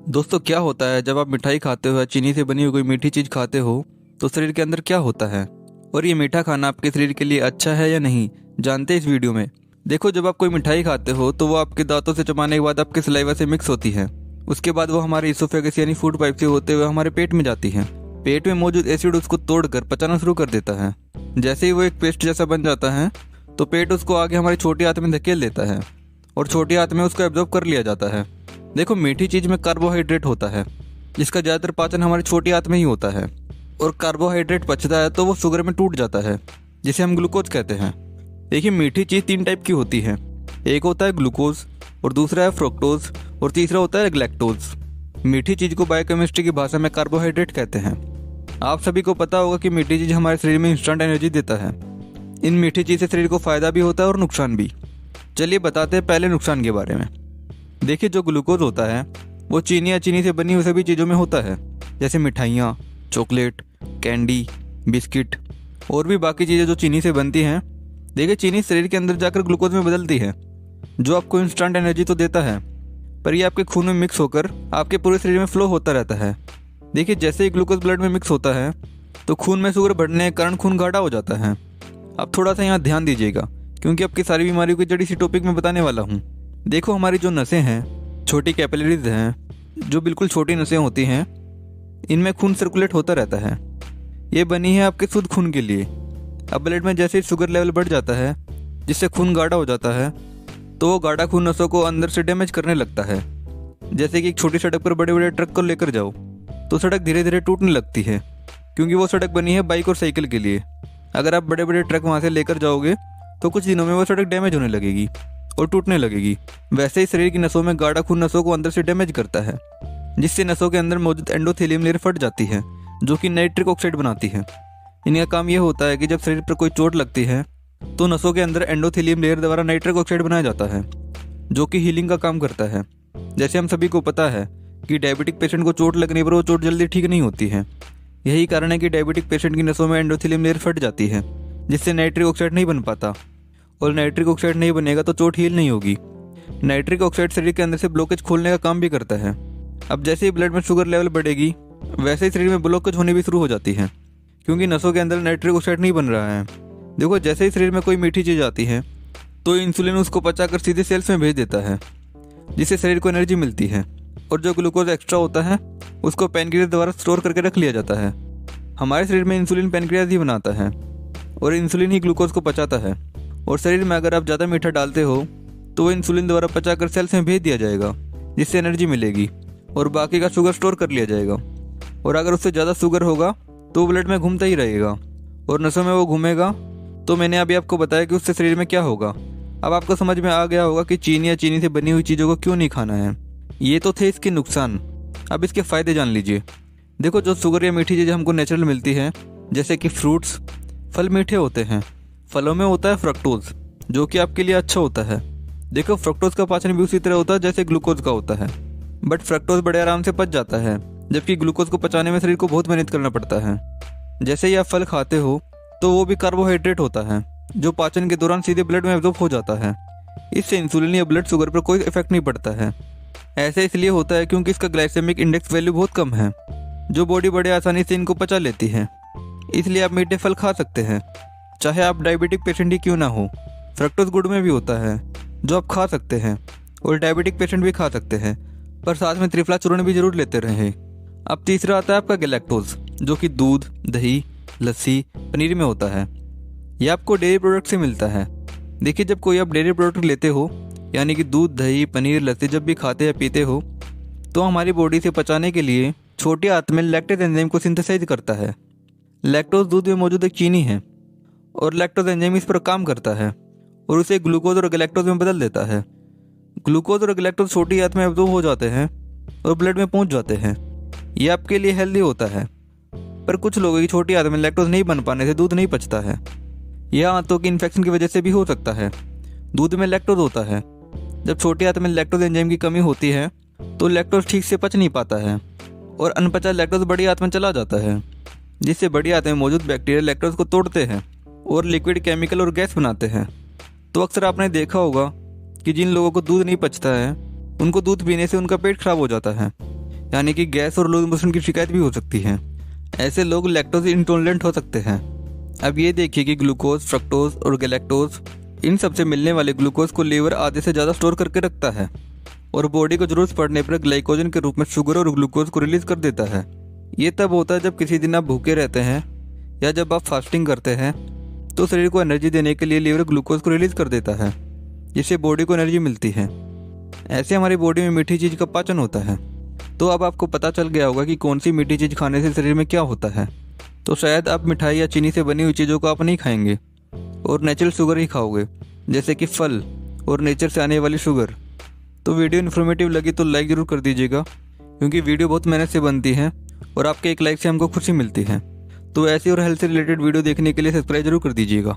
दोस्तों, क्या होता है जब आप मिठाई खाते हो या चीनी से बनी हुई कोई मीठी चीज़ खाते हो तो शरीर के अंदर क्या होता है और ये मीठा खाना आपके शरीर के लिए अच्छा है या नहीं, जानते हैं इस वीडियो में। देखो, जब आप कोई मिठाई खाते हो तो वो आपके दांतों से चबाने के बाद आपके सलाइवा से मिक्स होती है। उसके बाद वो हमारे इसोफेगस यानी फूड पाइप से होते हुए हमारे पेट में जाती है। पेट में मौजूद एसिड उसको तोड़कर पचाना शुरू कर देता है। जैसे ही वो एक पेस्ट जैसा बन जाता है तो पेट उसको आगे हमारी छोटी आंत में धकेल देता है और छोटी आंत में उसको एब्जॉर्ब कर लिया जाता है। देखो, मीठी चीज़ में कार्बोहाइड्रेट होता है जिसका ज़्यादातर पाचन हमारी छोटी आंत में ही होता है, और कार्बोहाइड्रेट पचता है तो वो शुगर में टूट जाता है जिसे हम ग्लूकोज कहते हैं। देखिए, मीठी चीज़ 3 टाइप की होती है। एक होता है ग्लूकोज, और दूसरा है फ्रुक्टोज, और तीसरा होता है ग्लैक्टोज। मीठी चीज़ को बायोकेमिस्ट्री की भाषा में कार्बोहाइड्रेट कहते हैं। आप सभी को पता होगा कि मीठी चीज़ हमारे शरीर में इंस्टेंट एनर्जी देता है। इन मीठी चीज़ से शरीर को फ़ायदा भी होता है और नुकसान भी। चलिए बताते हैं पहले नुकसान के बारे में। देखिए, जो ग्लूकोज होता है वो चीनी या चीनी से बनी हुई सभी चीज़ों में होता है, जैसे मिठाइयाँ, चॉकलेट, कैंडी, बिस्किट और भी बाकी चीज़ें जो चीनी से बनती हैं। देखिए, चीनी शरीर के अंदर जाकर ग्लूकोज में बदलती है जो आपको इंस्टेंट एनर्जी तो देता है, पर ये आपके खून में मिक्स होकर आपके पूरे शरीर में फ्लो होता रहता है। देखिए, जैसे ही ग्लूकोज ब्लड में मिक्स होता है तो खून में शुगर बढ़ने के कारण खून गाढ़ा हो जाता है। अब थोड़ा सा यहाँ ध्यान दीजिएगा क्योंकि आपकी सारी बीमारियों की जड़ी सी टॉपिक में बताने वाला हूँ। देखो, हमारी जो नसें हैं, छोटी कैपिलरीज हैं, जो बिल्कुल छोटी नसें होती हैं, इनमें खून सर्कुलेट होता रहता है। ये बनी है आपके शुद्ध खून के लिए। अब ब्लड में जैसे ही शुगर लेवल बढ़ जाता है जिससे खून गाढ़ा हो जाता है तो वो गाढ़ा खून नसों को अंदर से डैमेज करने लगता है। जैसे कि एक छोटी सड़क पर बड़े बड़े ट्रक को लेकर जाओ तो सड़क धीरे धीरे टूटने लगती है क्योंकि वो सड़क बनी है बाइक और साइकिल के लिए। अगर आप बड़े बड़े ट्रक वहाँ से लेकर जाओगे तो कुछ दिनों में वो सड़क डैमेज होने लगेगी और टूटने लगेगी। वैसे ही शरीर की नसों में गाढ़ा खून नसों को अंदर से डैमेज करता है जिससे नसों के अंदर मौजूद एंडोथेलियम लेयर फट जाती है जो कि नाइट्रिक ऑक्साइड बनाती है। इनका काम यह होता है कि जब शरीर पर कोई चोट लगती है तो नसों के अंदर एंडोथेलियम लेयर द्वारा नाइट्रिक ऑक्साइड बनाया जाता है जो कि हीलिंग का काम करता है। जैसे हम सभी को पता है कि डायबिटिक पेशेंट को चोट लगने पर वो चोट जल्दी ठीक नहीं होती है। यही कारण है कि डायबिटिक पेशेंट की नसों में एंडोथेलियम लेयर फट जाती है जिससे नाइट्रिक ऑक्साइड नहीं बन पाता, और नाइट्रिक ऑक्साइड नहीं बनेगा तो चोट हील नहीं होगी। नाइट्रिक ऑक्साइड शरीर के अंदर से ब्लॉकेज खोलने का काम भी करता है। अब जैसे ही ब्लड में शुगर लेवल बढ़ेगी वैसे ही शरीर में ब्लॉकेज होनी भी शुरू हो जाती है क्योंकि नसों के अंदर नाइट्रिक ऑक्साइड नहीं बन रहा है। देखो, जैसे ही शरीर में कोई मीठी चीज़ आती है तो इंसुलिन उसको पचाकर सीधे सेल्स में भेज देता है जिससे शरीर को एनर्जी मिलती है, और जो ग्लूकोज एक्स्ट्रा होता है उसको पैनक्रियाज द्वारा स्टोर करके रख लिया जाता है। हमारे शरीर में इंसुलिन पैनक्रियाज ही बनाता है और इंसुलिन ही ग्लूकोज को पचाता है, और शरीर में अगर आप ज़्यादा मीठा डालते हो तो वो इंसुलिन द्वारा पचाकर सेल्स में भेज दिया जाएगा जिससे एनर्जी मिलेगी और बाकी का शुगर स्टोर कर लिया जाएगा। और अगर उससे ज़्यादा शुगर होगा तो वो ब्लड में घूमता ही रहेगा और नसों में वो घूमेगा। तो मैंने अभी आपको बताया कि उससे शरीर में क्या होगा। अब आपको समझ में आ गया होगा कि चीनी या चीनी से बनी हुई चीज़ों को क्यों नहीं खाना है। ये तो थे इसके नुकसान, अब इसके फ़ायदे जान लीजिए। देखो, जो शुगर या मीठी चीज़ें हमको नेचुरल मिलती है, जैसे कि फ्रूट्स, फल मीठे होते हैं। फलों में होता है फ्रक्टोज जो कि आपके लिए अच्छा होता है। देखो, फ्रक्टोज का पाचन भी उसी तरह होता है जैसे ग्लूकोज का होता है, बट फ्रक्टोज बड़े आराम से पच जाता है, जबकि ग्लूकोज को पचाने में शरीर को बहुत मेहनत करना पड़ता है। जैसे ही आप फल खाते हो तो वो भी कार्बोहाइड्रेट होता है जो पाचन के दौरान सीधे ब्लड में एब्जॉर्ब हो जाता है। इससे इंसुलिन या ब्लड शुगर पर कोई इफेक्ट नहीं पड़ता है। ऐसे इसलिए होता है क्योंकि इसका ग्लाइसेमिक इंडेक्स वैल्यू बहुत कम है जो बॉडी बड़े आसानी से इनको पचा लेती है। इसलिए आप मीठे फल खा सकते हैं चाहे आप डायबिटिक पेशेंट ही क्यों ना हो। फ्रक्टोज गुड़ में भी होता है जो आप खा सकते हैं और डायबिटिक पेशेंट भी खा सकते हैं, पर साथ में त्रिफला चूर्ण भी जरूर लेते रहें। अब तीसरा आता है आपका गैलेक्टोज जो कि दूध, दही, लस्सी, पनीर में होता है। यह आपको डेयरी प्रोडक्ट से मिलता है। देखिए, जब कोई आप डेयरी प्रोडक्ट लेते हो यानी कि दूध, दही, पनीर, लस्सी जब भी खाते या पीते हो तो हमारी बॉडी से पचाने के लिए छोटी आंत में लैक्टेज एंजाइम को सिंथेसाइज करता है। लैक्टोज दूध में मौजूद एक चीनी है और लैक्टोज एंजाइम इस पर काम करता है और उसे ग्लूकोज और गैलेक्टोज में बदल देता है। ग्लूकोज और गैलेक्टोज छोटी आंत में एब्जॉर्ब हो जाते हैं और ब्लड में पहुंच जाते हैं। ये आपके लिए हेल्दी होता है, पर कुछ लोगों की छोटी आंत में लैक्टोज नहीं बन पाने से दूध नहीं पचता है। यह आंतों की इन्फेक्शन की वजह से भी हो सकता है। दूध में लैक्टोज होता है। जब छोटी आंत में लैक्टोज एंजाइम की कमी होती है तो लैक्टोज ठीक से पच नहीं पाता है और अनपचा लैक्टोज बड़ी आंत में चला जाता है जिससे बड़ी आंत में मौजूद बैक्टीरिया लैक्टोज को तोड़ते हैं और लिक्विड, केमिकल और गैस बनाते हैं। तो अक्सर आपने देखा होगा कि जिन लोगों को दूध नहीं पचता है उनको दूध पीने से उनका पेट खराब हो जाता है। यानी कि गैस और लूज मोशन की शिकायत भी हो सकती है। ऐसे लोग लैक्टोज इंटॉलरेंट हो सकते हैं। अब ये देखिए कि ग्लूकोज, फ्रक्टोज और गैलेक्टोज, इन सबसे मिलने वाले ग्लूकोज को लीवर आधे से ज़्यादा स्टोर करके रखता है और बॉडी को जरूरत पड़ने पर ग्लाइकोजन के रूप में शुगर और ग्लूकोज को रिलीज कर देता है। ये तब होता है जब किसी दिन आप भूखे रहते हैं या जब आप फास्टिंग करते हैं, तो शरीर को एनर्जी देने के लिए लीवर ग्लूकोज को रिलीज कर देता है, जिससे बॉडी को एनर्जी मिलती है। ऐसे हमारी बॉडी में मीठी चीज़ का पाचन होता है। तो अब आपको पता चल गया होगा कि कौन सी मीठी चीज़ खाने से शरीर में क्या होता है। तो शायद आप मिठाई या चीनी से बनी हुई चीज़ों को आप नहीं खाएंगे और नेचुरल शुगर ही खाओगे, जैसे कि फल और नेचर से आने वाली शुगर। तो वीडियो इन्फॉर्मेटिव लगी तो लाइक ज़रूर कर दीजिएगा, क्योंकि वीडियो बहुत मेहनत से बनती है और आपके एक लाइक से हमको खुशी मिलती है। तो ऐसी और हेल्थ से रिलेटेड वीडियो देखने के लिए सब्सक्राइब जरूर कर दीजिएगा।